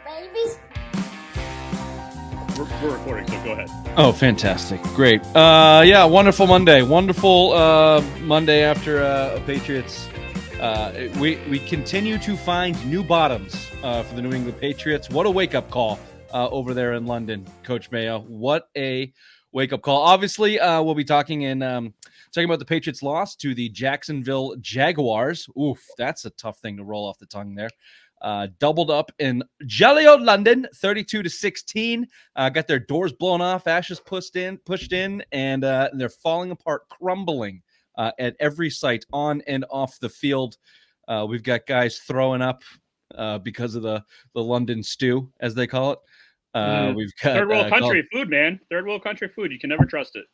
babies. We're recording, so go ahead. Oh, fantastic. Great. Yeah, wonderful Monday. Wonderful Monday after Patriots. We continue to find new bottoms for the New England Patriots. What a wake-up call over there in London, Coach Mayo. What a wake-up call. Obviously, we'll be talking about the Patriots' loss to the Jacksonville Jaguars. Oof, that's a tough thing to roll off the tongue there. Doubled up in jelly old London, 32-16. Got their doors blown off, ashes pushed in, and they're falling apart, crumbling at every site on and off the field. We've got guys throwing up because of the London stew, as they call it. We've got third world country food, man. Third world country food. You can never trust it.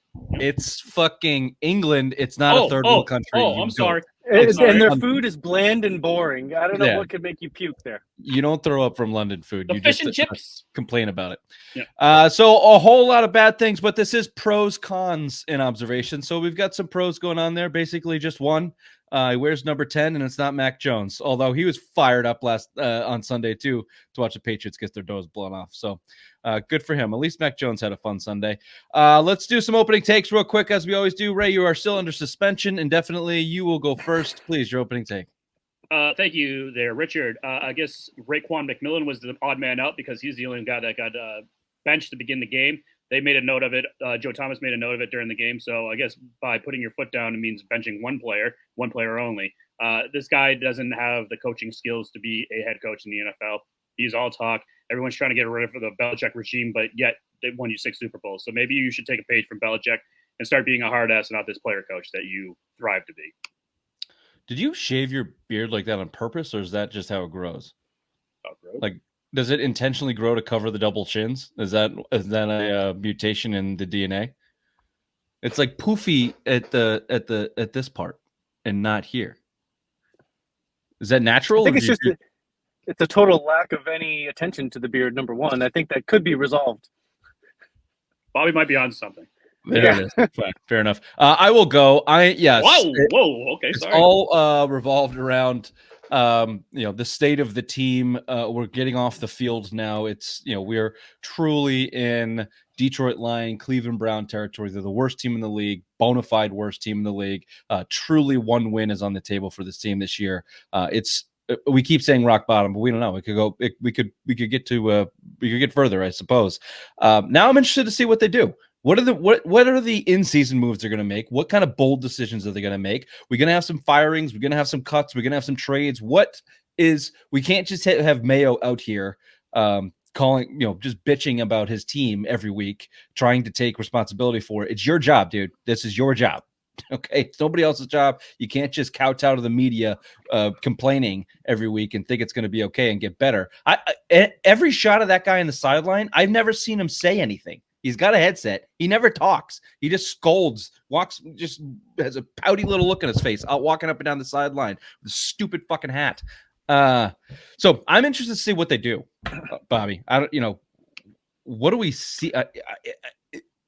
It's fucking England. It's not a third world country. I'm sorry. And their food is bland and boring. I don't know what could make you puke there. You don't throw up from London food. You fish and chips. Complain about it. Yeah. So a whole lot of bad things, but this is pros, cons in observation. So we've got some pros going on there. Basically just one. He wears number 10, and it's not Mac Jones, although he was fired up on Sunday, too, to watch the Patriots get their doors blown off. So good for him. At least Mac Jones had a fun Sunday. Let's do some opening takes real quick, as we always do. Ray, you are still under suspension, and definitely you will go first. Please, your opening take. Thank you there, Richard. I guess Raekwon McMillan was the odd man out because he's the only guy that got benched to begin the game. They made a note of it. Joe Thomas made a note of it during the game. So I guess by putting your foot down, it means benching one player only. This guy doesn't have the coaching skills to be a head coach in the NFL. He's all talk. Everyone's trying to get rid of the Belichick regime, but yet they won you 6 Super Bowls. So maybe you should take a page from Belichick and start being a hard ass and not this player coach that you thrive to be. Did you shave your beard like that on purpose, or is that just how it grows? How it grows? Like, does it intentionally grow to cover the double chins? Is that a mutation in the DNA? It's like poofy at this part and not here. Is that natural? I think it's a total lack of any attention to the beard. Number one, I think that could be resolved. Bobby might be on something. There it is. Fine. Fair enough. I will go. Whoa. Okay, it's sorry. all revolved around the state of the team. We're getting off the field now. It's we're truly in Detroit Lion, Cleveland Brown territory. They're the worst team in the league, bona fide worst team in the league. Truly, one win is on the table for this team this year. We keep saying rock bottom, but we don't know. We could go. We could get further, I suppose. Now I'm interested to see what they do. What are the in-season moves they're going to make? What kind of bold decisions are they going to make? We're going to have some firings. We're going to have some cuts. We're going to have some trades. We can't just have Mayo out here calling, just bitching about his team every week, trying to take responsibility for it. It's your job, dude. This is your job. Okay, it's nobody else's job. You can't just couch out of the media complaining every week and think it's going to be okay and get better. Every shot of that guy on the sideline, I've never seen him say anything. He's got a headset. He never talks. He just scolds, just has a pouty little look on his face, out walking up and down the sideline with a stupid fucking hat. So I'm interested to see what they do, Bobby. What do we see?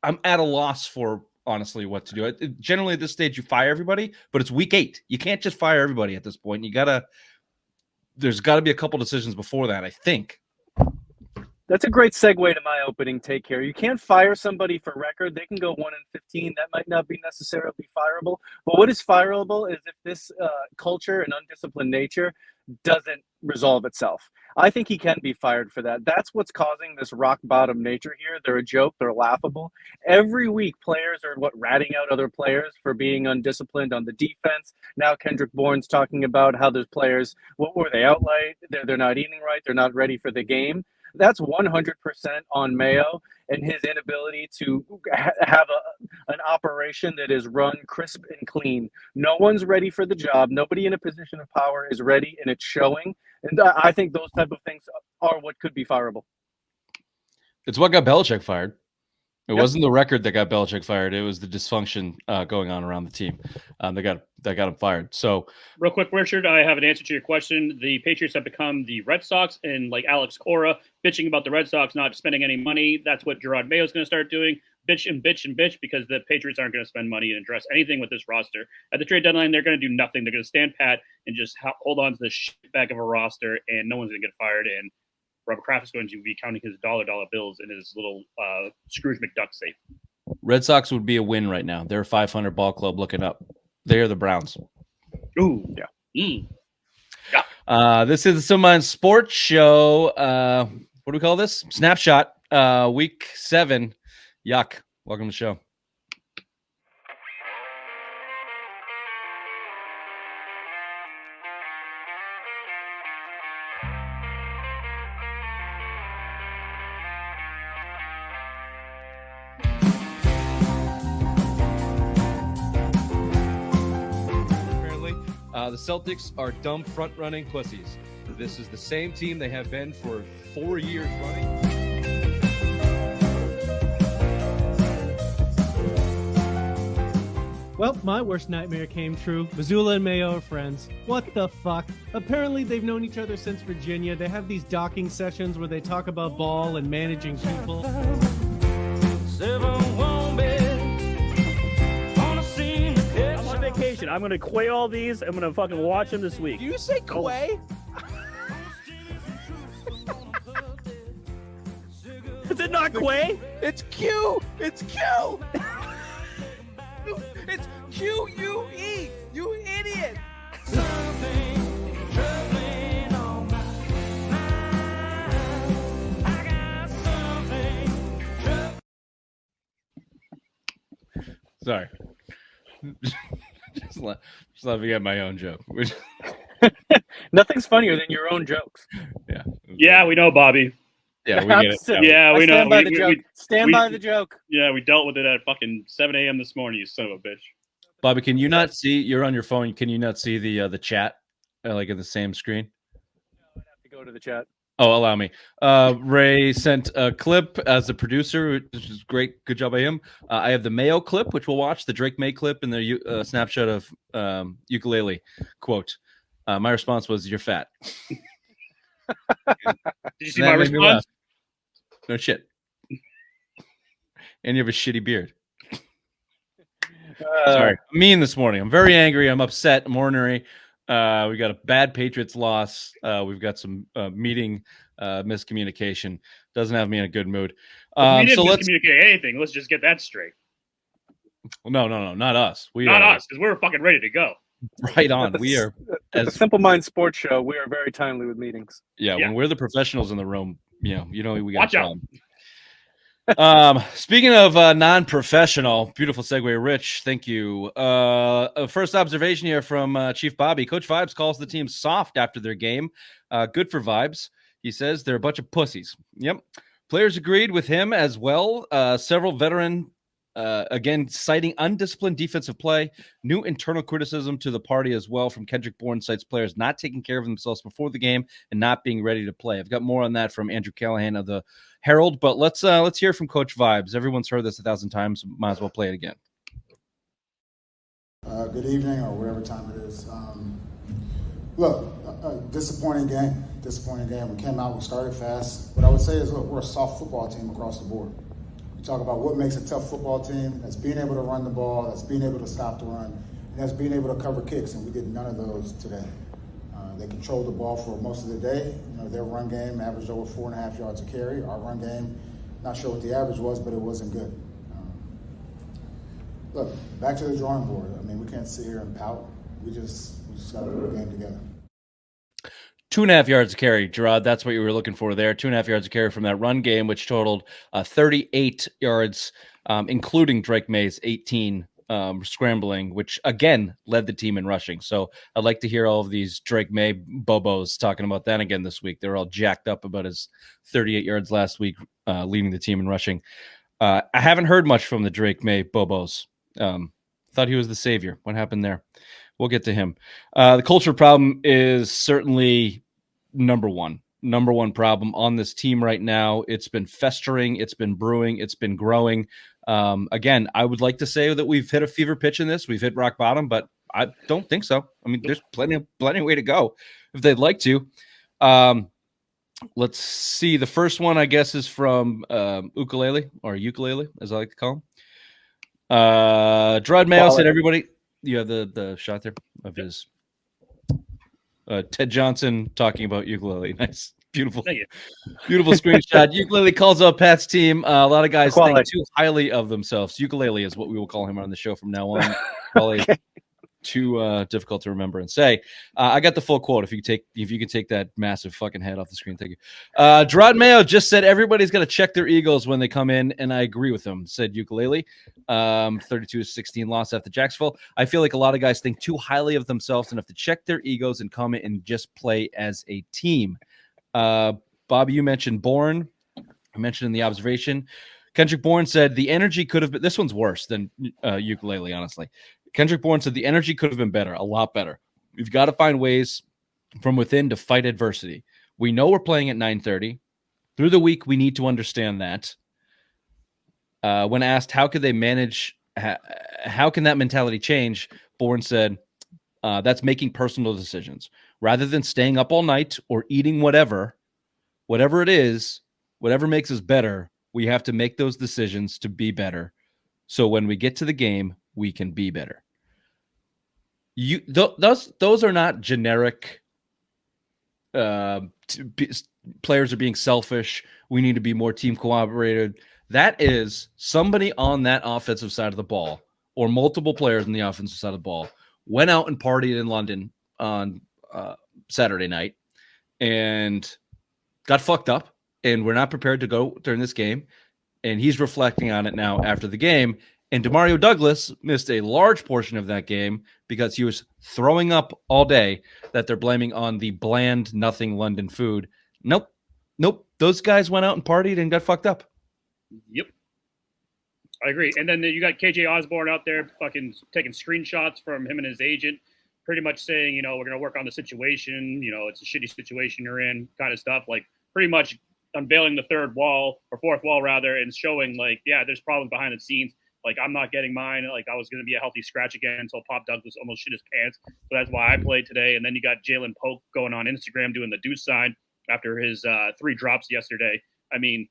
I'm at a loss for honestly what to do. Generally at this stage, you fire everybody, but it's week 8. You can't just fire everybody at this point. There's got to be a couple decisions before that, I think. That's a great segue to my opening take here. You can't fire somebody for record. They can go 1-15. That might not be necessarily fireable. But what is fireable is if this culture and undisciplined nature doesn't resolve itself. I think he can be fired for that. That's what's causing this rock bottom nature here. They're a joke. They're laughable. Every week, players are ratting out other players for being undisciplined on the defense. Now Kendrick Bourne's talking about how there's players, what were they out late? They're not eating right. They're not ready for the game. That's 100% on Mayo and his inability to have an operation that is run crisp and clean. No one's ready for the job. Nobody in a position of power is ready, and it's showing. And I think those type of things are what could be fireable. It's what got Belichick fired. It wasn't the record that got Belichick fired. It was the dysfunction going on around the team that got him fired. So, real quick, Richard, I have an answer to your question. The Patriots have become the Red Sox, and like Alex Cora bitching about the Red Sox not spending any money. That's what Gerard Mayo is going to start doing. Bitch and bitch and bitch because the Patriots aren't going to spend money and address anything with this roster. At the trade deadline, they're going to do nothing. They're going to stand pat and just hold on to this shit bag of a roster, and no one's going to get fired. And Robert Kraft is going to be counting his dollar bills in his little Scrooge McDuck safe. Red Sox would be a win right now. They're a 500 ball club looking up. They are the Browns. Ooh, yeah. This is the Sunshine Sports Show. What do we call this? Snapshot. Week 7. Yuck. Welcome to the show. The Celtics are dumb front-running pussies. This is the same team they have been for 4 years running. Well, my worst nightmare came true. Missoula and Mayo are friends. What the fuck? Apparently they've known each other since Virginia. They have these docking sessions where they talk about ball and managing people. Vacation. I'm gonna quay all these. I'm gonna fucking watch them this week. Do you say quay? Is it not quay? It's Q. It's Q. It's QUE. You idiot. Sorry. just laughing at my own joke. Nothing's funnier than your own jokes. Yeah, we know, Bobby. Yeah, we get it. Yeah, we know. Stand by the joke. Stand by the joke. Yeah, we dealt with it at fucking 7 a.m. this morning, you son of a bitch. Bobby, can you not see? You're on your phone. Can you not see the chat like in the same screen? I have to go to the chat. Oh, allow me. Ray sent a clip as the producer, which is great. Good job by him. I have the Mayo clip, which we'll watch, the Drake Maye clip, and the snapshot of ukulele quote. My response was, "You're fat." Did you see my response? No shit. And you have a shitty beard. Sorry, I'm mean this morning. I'm very angry. I'm upset. I'm ornery. We got a bad Patriots loss. We've got some meeting miscommunication. Doesn't have me in a good mood. We didn't miscommunicate anything. Let's just get that straight. No, not us. Not us, because we're fucking ready to go. Right on. We are. At the Simple Mind Sports Show, we are very timely with meetings. Yeah, when we're the professionals in the room, we got watch out. Speaking of non-professional, beautiful segue, Rich. Thank you. First observation here from Chief Bobby. Coach Vibes calls the team soft after their game. Good for Vibes. He says they're a bunch of pussies. Yep. Players agreed with him as well. Several veteran, again, citing undisciplined defensive play. New internal criticism to the party as well from Kendrick Bourne cites players not taking care of themselves before the game and not being ready to play. I've got more on that from Andrew Callahan of the Herald, but let's hear from Coach Vibes. Everyone's heard this 1,000 times. Might as well play it again. Good evening, or whatever time it is. Look, disappointing game. We came out, we started fast. What I would say is, look, we're a soft football team across the board. We talk about what makes a tough football team. That's being able to run the ball, that's being able to stop the run, and that's being able to cover kicks, and we did none of those today. They controlled the ball for most of the day. Their run game averaged over 4.5 yards a carry. Our run game, not sure what the average was, but it wasn't good. Look, back to the drawing board. I mean, we can't sit here and pout. We just got to put a game together. 2.5 yards a carry, Gerard. That's what you were looking for there. 2.5 yards a carry from that run game, which totaled 38 yards, including Drake Maye's 18 scrambling, which again led the team in rushing. So I'd like to hear all of these Drake Maye bobos talking about that again this week. They're all jacked up about his 38 yards last week, leading the team in rushing. I haven't heard much from the Drake Maye bobos. Thought he was the savior. What happened there? We'll get to him. The culture problem is certainly number one problem on this team right now. It's been festering. It's been brewing. It's been growing. Again, I would like to say that we've hit a fever pitch in this. We've hit rock bottom, but I don't think so. I mean, there's plenty of way to go if they'd like to. Let's see. The first one, I guess, is from ukulele, as I like to call him. Drake Maye said, everybody, you have the shot there of his Ted Johnson talking about ukulele. Nice. Beautiful. Thank you. Beautiful screenshot. Ukulele calls out Pat's team. A lot of guys think Quality. too highly of themselves. Ukulele is what we will call him on the show from now on. Probably Okay. too difficult to remember and say. I got the full quote. If you can take that massive fucking head off the screen, thank you. Drake Maye just said everybody's got to check their egos when they come in, and I agree with him. Said Ukulele. 32-16 loss after Jacksonville. I feel like a lot of guys think too highly of themselves and have to check their egos and come in and just play as a team. Bobby, you mentioned Bourne. I mentioned in the observation. Kendrick Bourne said the energy could have been. This one's worse than Ukulele, honestly. Kendrick Bourne said the energy could have been better, a lot better. We've got to find ways from within to fight adversity. We know we're playing at 9:30. Through the week, we need to understand that. When asked how could they manage, how can that mentality change, Bourne said, that's making personal decisions. Rather than staying up all night or eating whatever it is, whatever makes us better, we have to make those decisions to be better. So when we get to the game, we can be better. Those are not generic. Players are being selfish. We need to be more team cooperated. That is somebody on that offensive side of the ball, or multiple players on the offensive side of the ball, went out and partied in London on Saturday night and got fucked up, and we're not prepared to go during this game. And he's reflecting on it now after the game. And Demario Douglas missed a large portion of that game because he was throwing up all day that they're blaming on the bland, nothing London food. Nope. Those guys went out and partied and got fucked up. Yep. I agree. And then you got KJ Osborne out there fucking taking screenshots from him and his agent, pretty much saying, we're going to work on the situation. It's a shitty situation you're in, kind of stuff. Like, pretty much unveiling the third wall, or fourth wall rather, and showing like, yeah, there's problems behind the scenes. Like, I'm not getting mine. Like, I was going to be a healthy scratch again until Pop Douglas almost shit his pants. So that's why I played today. And then you got Jalen Polk going on Instagram doing the deuce sign after his 3 drops yesterday. I mean,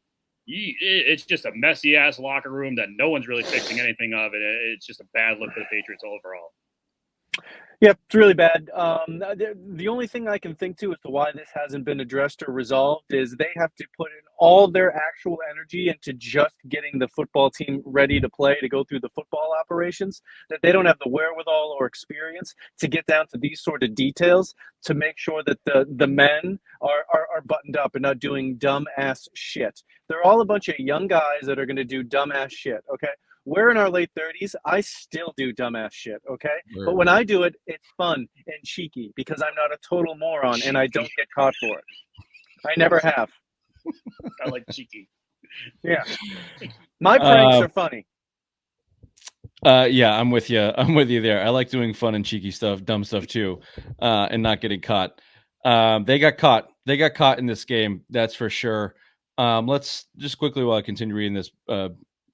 it's just a messy ass locker room that no one's really fixing anything of. And it's just a bad look for the Patriots overall. Yeah, it's really bad. The only thing I can think to as to why this hasn't been addressed or resolved is they have to put in all their actual energy into just getting the football team ready to play, to go through the football operations, that they don't have the wherewithal or experience to get down to these sort of details to make sure that the men are buttoned up and not doing dumb-ass shit. They're all a bunch of young guys that are going to do dumb-ass shit, okay? We're in our late 30s. I still do dumbass shit, okay? But when I do it, it's fun and cheeky because I'm not a total moron and I don't get caught for it. I never have. I like cheeky. Yeah. My pranks are funny. Yeah, I'm with you. I'm with you there. I like doing fun and cheeky stuff, dumb stuff too, and not getting caught. They got caught. They got caught in this game. That's for sure. Let's just quickly, while I continue reading this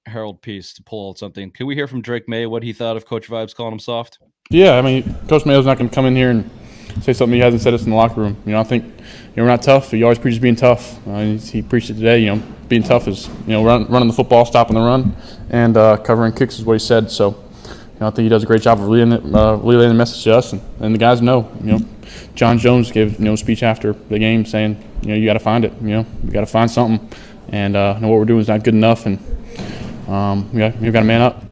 Herald piece, to pull out something. Can we hear from Drake Maye what he thought of Coach Vibes calling him soft? Yeah, I mean, Coach Mayo's not going to come in here and say something he hasn't said us in the locker room. I think we're not tough. He always preaches being tough. He preached it today. Being tough is running the football, stopping the run, and covering kicks is what he said. So I think he does a great job of relaying the message to us, and the guys know. John Jones gave a speech after the game saying you got to find it. You got to find something, and what we're doing is not good enough, and we've got to man up.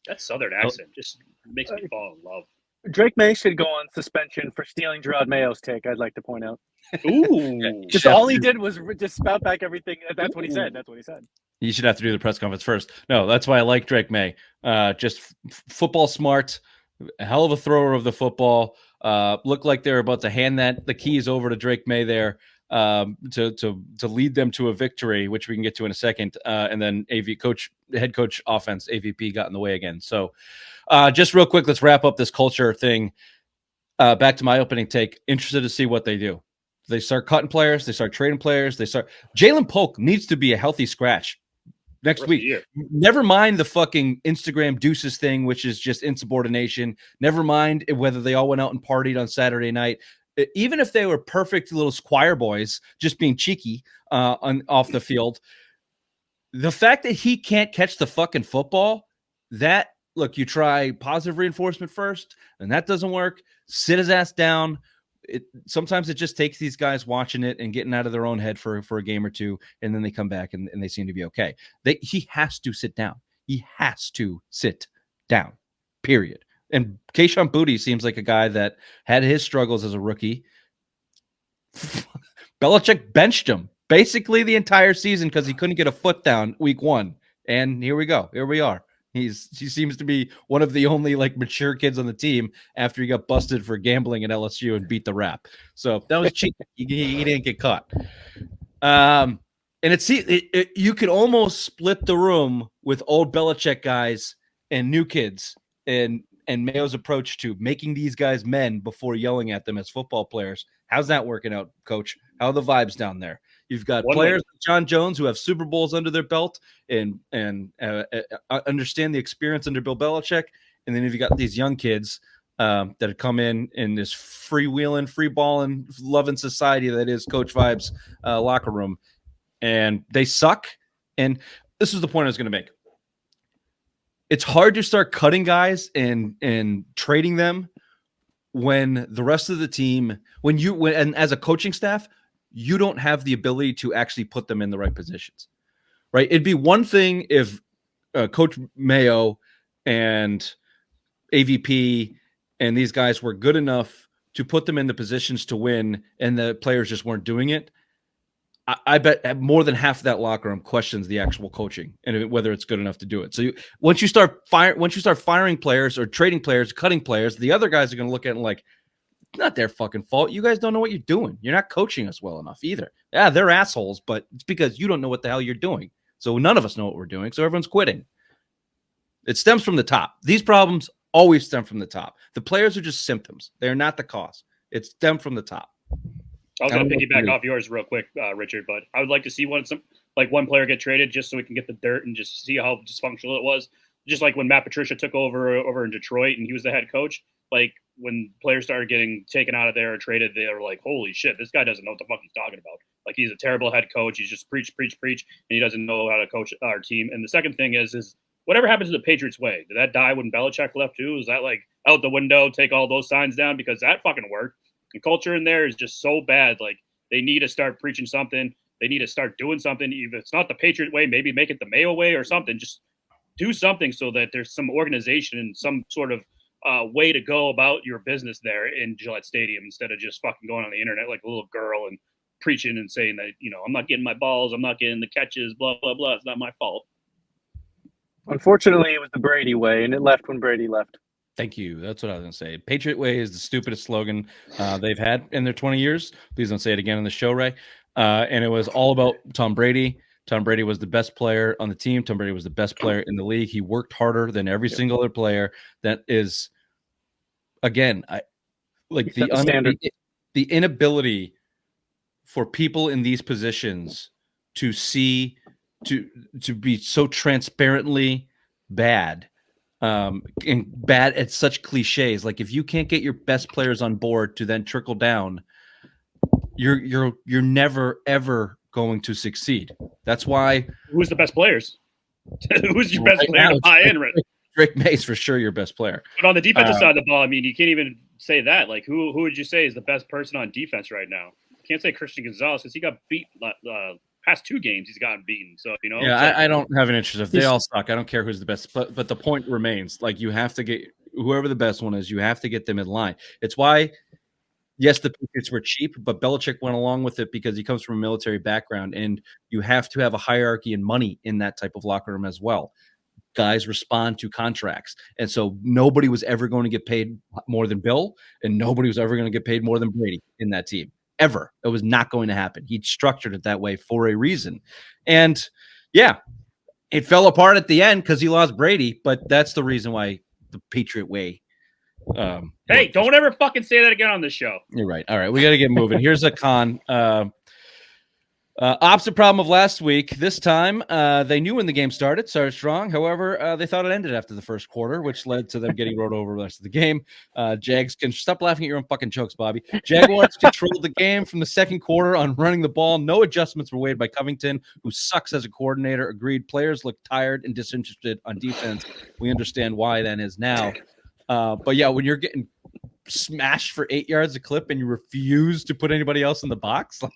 That Southern accent just makes me fall in love. Drake Maye should go on suspension for stealing Gerard Mayo's take, I'd like to point out. Ooh. Just all he did was just spout back everything. That's what he said. That's what he said. You should have to do the press conference first. No, that's why I like Drake Maye. Just football smart, a hell of a thrower of the football. Looked like they're about to hand the keys over to Drake Maye there to lead them to a victory, which we can get to in a second. And then head coach offense, AVP got in the way again. So just real quick, let's wrap up this culture thing. Back to my opening take. Interested to see what they do. They start cutting players. They start trading players. Jalen Polk needs to be a healthy scratch next week. Never mind the fucking Instagram deuces thing, which is just insubordination. Never mind whether they all went out and partied on Saturday night. Even if they were perfect little squire boys, just being cheeky off the field, the fact that he can't catch the fucking football, look, you try positive reinforcement first, and that doesn't work. Sit his ass down. sometimes it just takes these guys watching it and getting out of their own head for a game or two, and then they come back and they seem to be okay. He has to sit down. He has to sit down, period. And Kayshon Boutte seems like a guy that had his struggles as a rookie. Belichick benched him basically the entire season because he couldn't get a foot down week 1. And here we go. Here we are. He seems to be one of the only like mature kids on the team after he got busted for gambling at LSU and beat the rap. So that was cheap. He didn't get caught. And you could almost split the room with old Belichick guys and new kids and Mayo's approach to making these guys men before yelling at them as football players. How's that working out, Coach? How are the vibes down there? You've got players like John Jones who have Super Bowls under their belt and understand the experience under Bill Belichick. And then you've got these young kids that have come in this freewheeling, free balling, loving society that is Coach Vibes locker room. And they suck. And this is the point I was going to make. It's hard to start cutting guys and trading them when the rest of the team, and as a coaching staff, you don't have the ability to actually put them in the right positions, right? It'd be one thing if Coach Mayo and AVP and these guys were good enough to put them in the positions to win and the players just weren't doing it. I bet more than half of that locker room questions the actual coaching and whether it's good enough to do it. So once you start firing players or trading players, cutting players, the other guys are going to look at it like, it's not their fucking fault. You guys don't know what you're doing. You're not coaching us well enough either. Yeah, they're assholes, but it's because you don't know what the hell you're doing. So none of us know what we're doing. So everyone's quitting. It stems from the top. These problems always stem from the top. The players are just symptoms. They're not the cause. It's stem from the top. I was going to piggyback off yours real quick, Richard, but I would like to see one player get traded just so we can get the dirt and just see how dysfunctional it was. Just like when Matt Patricia took over in Detroit and he was the head coach, like when players started getting taken out of there or traded, they were like, holy shit, this guy doesn't know what the fuck he's talking about. Like he's a terrible head coach. He's just preach, and he doesn't know how to coach our team. And the second thing is whatever happened to the Patriots way? Did that die when Belichick left too? Is that like out the window, take all those signs down? Because that fucking worked. The culture in there is just so bad. Like they need to start preaching something. They need to start doing something. If it's not the Patriot way, maybe make it the Mayo way or something. Just do something so that there's some organization and some sort of way to go about your business there in Gillette Stadium instead of just fucking going on the internet like a little girl and preaching and saying that, I'm not getting my balls, I'm not getting the catches, blah, blah, blah. It's not my fault. Unfortunately, it was the Brady way, and it left when Brady left. Thank you. That's what I was going to say. Patriot Way is the stupidest slogan they've had in their 20 years. Please don't say it again on the show, Ray. And it was all about Tom Brady. Tom Brady was the best player on the team. Tom Brady was the best player in the league. He worked harder than every single other player. That is, again, the inability for people in these positions to see, to be so transparently bad. And bad at such cliches. Like if you can't get your best players on board to then trickle down, you're never ever going to succeed. That's why. Who's the best players? Who's your best player to buy in? Drake Maye is for sure your best player. But on the defensive side of the ball, I mean, you can't even say that. Like who would you say is the best person on defense right now? You can't say Christian Gonzalez because he got beat. Past 2 games he's gotten beaten. So I don't have an interest if they all suck. I don't care who's the best, but the point remains, like you have to get whoever the best one is, you have to get them in line. It's why, yes, the Patriots were cheap, but Belichick went along with it because he comes from a military background, and you have to have a hierarchy and money in that type of locker room as well. Guys respond to contracts, and so nobody was ever going to get paid more than Bill, and nobody was ever going to get paid more than Brady in that team. Ever. It was not going to happen. He structured it that way for a reason. And yeah, it fell apart at the end because he lost Brady, but that's the reason why the Patriot way. Hey, don't ever fucking say that again on this show. You're right. All right. We got to get moving. Here's a con. Opposite problem of last week. This time, they knew when the game started strong. However, they thought it ended after the first quarter, which led to them getting rode over the rest of the game. Jags can stop laughing at your own fucking jokes, Bobby. Jaguars controlled the game from the second quarter on running the ball. No adjustments were made by Covington, who sucks as a coordinator. Agreed. Players look tired and disinterested on defense. We understand why that is now. But yeah, when you're getting smash for 8 yards a clip and you refuse to put anybody else in the box? Like,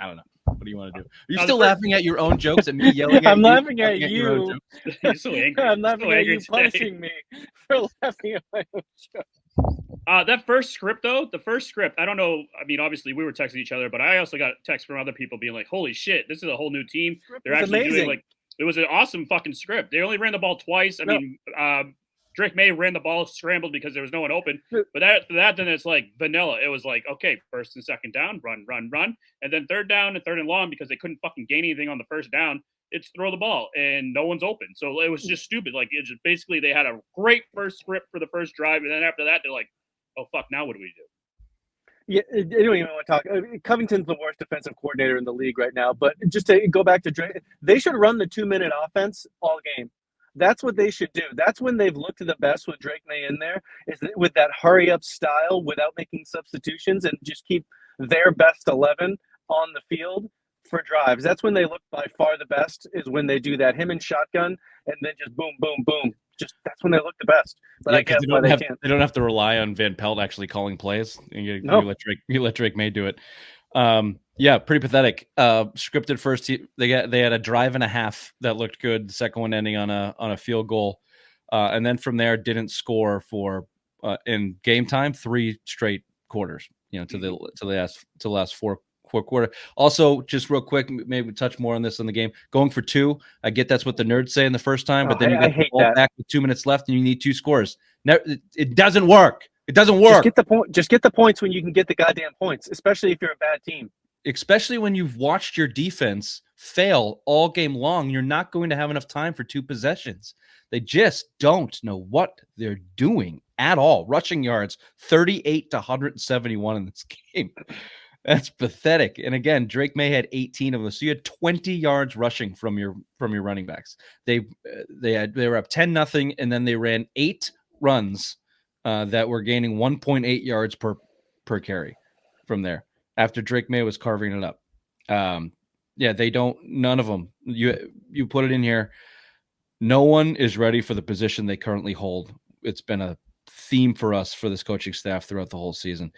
I don't know. What do you want to do? Are you still laughing at your own jokes and me yelling at I'm you? laughing at your own you. jokes? You're so angry. I'm laughing so at angry you today. punishing me for laughing at my own joke. That first script, though, I don't know. I mean, obviously, we were texting each other, but I also got texts from other people being like, holy shit, this is a whole new team. They're actually amazing. doing, like, it was an awesome fucking script. They only ran the ball twice. I mean, Drake Maye ran the ball, scrambled because there was no one open. But after that, then it's like vanilla. It was like, okay, first and second down, run. And then third down and third and long because they couldn't fucking gain anything on the first down. It's throw the ball and no one's open. So it was just stupid. Like, it's just basically they had a great first script for the first drive. And then after that, they're like, oh, fuck, now what do we do? Yeah, I don't even want to talk. Covington's the worst defensive coordinator in the league right now. But just to go back to Drake, they should run the 2-minute offense all game. That's what they should do. That's when they've looked the best with Drake Maye in there, is with that hurry up style without making substitutions and just keep their best 11 on the field for drives. That's when they look by far the best, is when they do that. Him and shotgun and then just boom, boom, boom. Just that's when they look the best. But I get why they can't. They don't have to rely on Van Pelt actually calling plays. You let Drake Maye do it. Yeah, pretty pathetic. Scripted first. They had a drive and a half that looked good. The second one ending on a field goal, and then from there didn't score for in game time 3 straight quarters. You know, to the last four quarter. Also, just real quick, maybe touch more on this in the game. Going for 2. I get that's what the nerds say in the first time, but then you get the ball back with 2 minutes left and you need 2 scores. No, it doesn't work. It doesn't work. Just get the points when you can get the goddamn points, especially if you're a bad team. Especially when you've watched your defense fail all game long, you're not going to have enough time for 2 possessions. They just don't know what they're doing at all. Rushing yards, 38 to 171 in this game. That's pathetic. And again, Drake Maye had 18 of them. So you had 20 yards rushing from your running backs. They were up 10-0, and then they ran 8 runs that were gaining 1.8 yards per carry from there after Drake Maye was carving it up. None of them. You put it in here. No one is ready for the position they currently hold. It's been a theme for us, for this coaching staff throughout the whole season.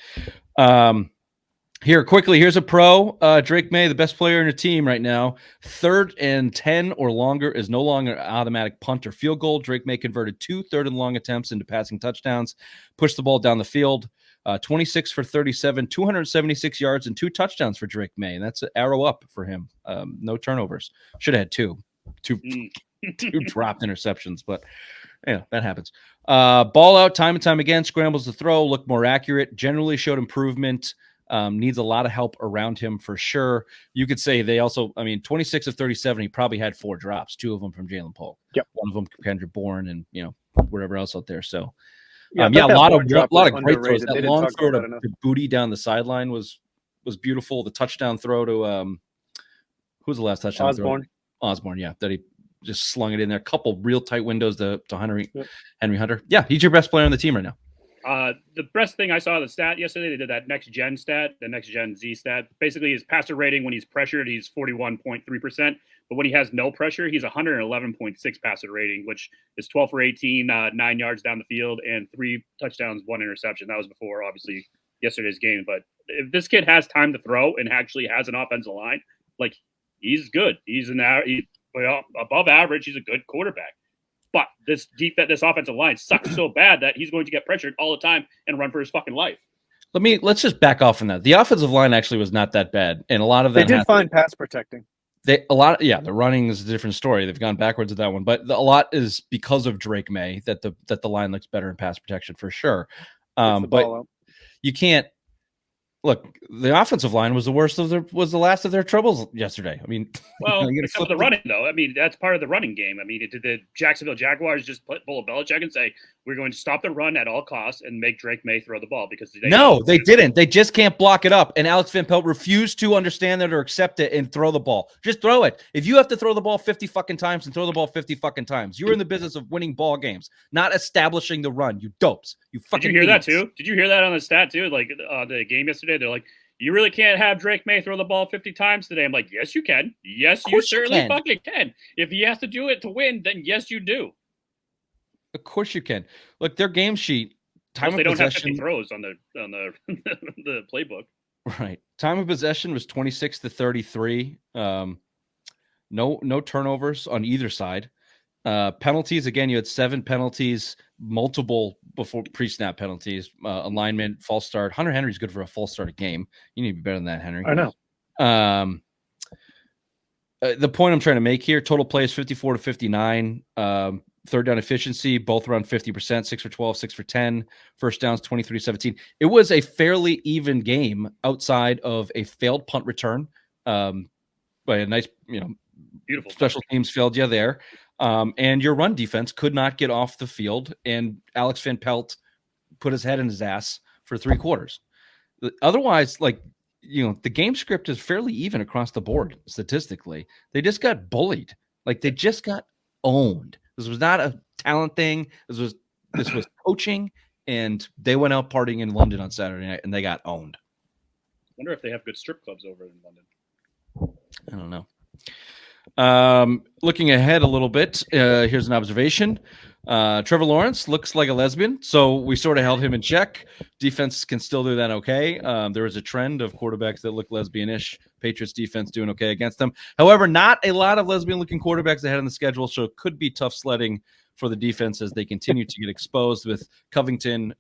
Here, quickly, here's a pro. Drake Maye, the best player in your team right now. 3rd and 10 or longer is no longer an automatic punt or field goal. Drake Maye converted 2 third and long attempts into passing touchdowns, pushed the ball down the field. 26 for 37, 276 yards, and 2 touchdowns for Drake Maye. And that's an arrow up for him. No turnovers. Should have had 2 dropped interceptions, but yeah, that happens. Ball out time and time again, scrambles to throw, looked more accurate, generally showed improvement. Needs a lot of help around him for sure. You could say they also, 26 of 37, he probably had 4 drops, 2 of them from Jalen Polk. Yep. One of them Kendrick Bourne and, whatever else out there. So, a lot of great throws. That long throw to Booty down the sideline was beautiful. The touchdown throw to, who was the last touchdown throw? Osborne, yeah. That he just slung it in there. A couple real tight windows to Henry Hunter. Yeah, he's your best player on the team right now. The best thing I saw the stat yesterday, they did that next gen stat, the next gen Z stat. Basically, his passer rating when he's pressured, he's 41.3%. But when he has no pressure, he's 111.6 passer rating, which is 12 for 18, 9 yards down the field, and 3 touchdowns, 1 interception. That was before, obviously, yesterday's game. But if this kid has time to throw and actually has an offensive line, like, he's good. He's above average. He's a good quarterback. But this offensive line sucks so bad that he's going to get pressured all the time and run for his fucking life. Let's just back off on that. The offensive line actually was not that bad, and a lot of that they did fine pass protecting. The running is a different story. They've gone backwards at that one, but a lot is because of Drake Maye that the line looks better in pass protection for sure. But you can't. Look, the offensive line was the last of their troubles yesterday. Well, because of the running, though. That's part of the running game. Did the Jacksonville Jaguars just pull a Belichick and say, we're going to stop the run at all costs and make Drake Maye throw the ball? Because they didn't. They just can't block it up. And Alex Van Pelt refused to understand that or accept it and throw the ball. Just throw it. If you have to throw the ball 50 fucking times, and throw the ball 50 fucking times. You're in the business of winning ball games, not establishing the run. You dopes. You fucking. Did you hear that too? Did you hear that on the stat too? Like the game yesterday, they're like, you really can't have Drake Maye throw the ball 50 times today. I'm like, yes, you can. Yes, you certainly fucking can. If he has to do it to win, then yes, you do. Of course you can. Look, their game sheet Time they of don't have 50 possession. throws on the playbook. Right. Time of possession was 26-33. No turnovers on either side. Penalties, again, you had 7 penalties, multiple before pre-snap penalties, alignment, false start. Hunter Henry's good for a false start a game. You need to be better than that, Henry. I know. The point I'm trying to make here, total plays 54-59. Third down efficiency, both around 50%, 6 for 12, 6 for 10. First downs, 23-17. It was a fairly even game outside of a failed punt return by a nice, Beautiful special teams failed you there. And your run defense could not get off the field, and Alex Van Pelt put his head in his ass for 3 quarters. Otherwise, the game script is fairly even across the board statistically. They just got bullied. They just got owned. This was not a talent thing. This was coaching, and they went out partying in London on Saturday night, and they got owned. Wonder if they have good strip clubs over in London. I don't know. Looking ahead a little bit, here's an observation. Trevor Lawrence looks like a lesbian, so we sort of held him in check. Defense can still do that okay. There is a trend of quarterbacks that look lesbian-ish. Patriots defense doing okay against them. However, not a lot of lesbian-looking quarterbacks ahead on the schedule, so it could be tough sledding for the defense as they continue to get exposed with Covington,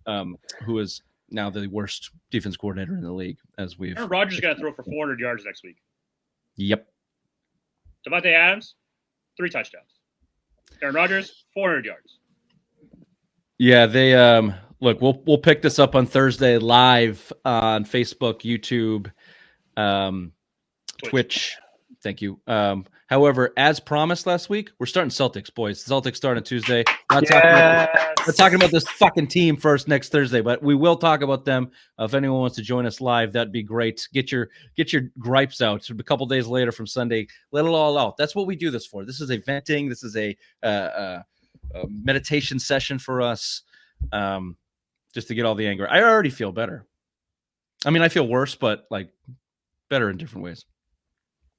who is now the worst defense coordinator in the league. As we've Aaron Rodgers got to throw for 400 yards next week. Yep. Devontae Adams, 3 touchdowns. Aaron Rodgers, 400 yards. Yeah, they look. We'll pick this up on Thursday live on Facebook, YouTube, Twitch. Thank you. However, as promised last week, we're starting Celtics, boys. The Celtics start on Tuesday. We're talking about this fucking team first next Thursday, but we will talk about them. If anyone wants to join us live, that'd be great. Get your gripes out. A couple days later from Sunday, let it all out. That's what we do this for. This is a venting. This is a meditation session for us, just to get all the anger. I already feel better. I mean, I feel worse, but better in different ways.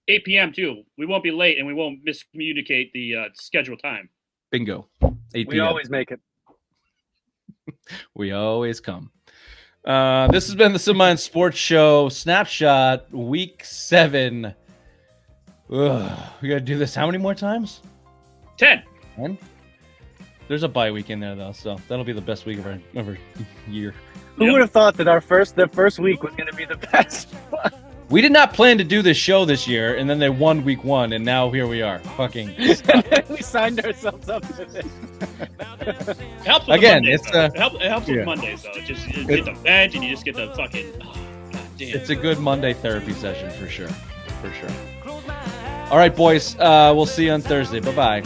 8 p.m. too. We won't be late, and we won't miscommunicate the scheduled time. Bingo. 8 p.m. We always make it. We always come. This has been the Simon Sports Show Snapshot, Week 7. Ugh, we got to do this how many more times? 10. 10? There's a bye week in there, though, so that'll be the best week of our year. Who would have thought that the first week was going to be the best? We did not plan to do this show this year, and then they won week 1, and now here we are. Fucking. And then we signed ourselves up to this. It helps with Again, Mondays, it's though. It helps with Mondays, though. You get the veg, and you just get the fucking. Oh, God damn. It's a good Monday therapy session for sure. For sure. All right, boys. We'll see you on Thursday. Bye-bye.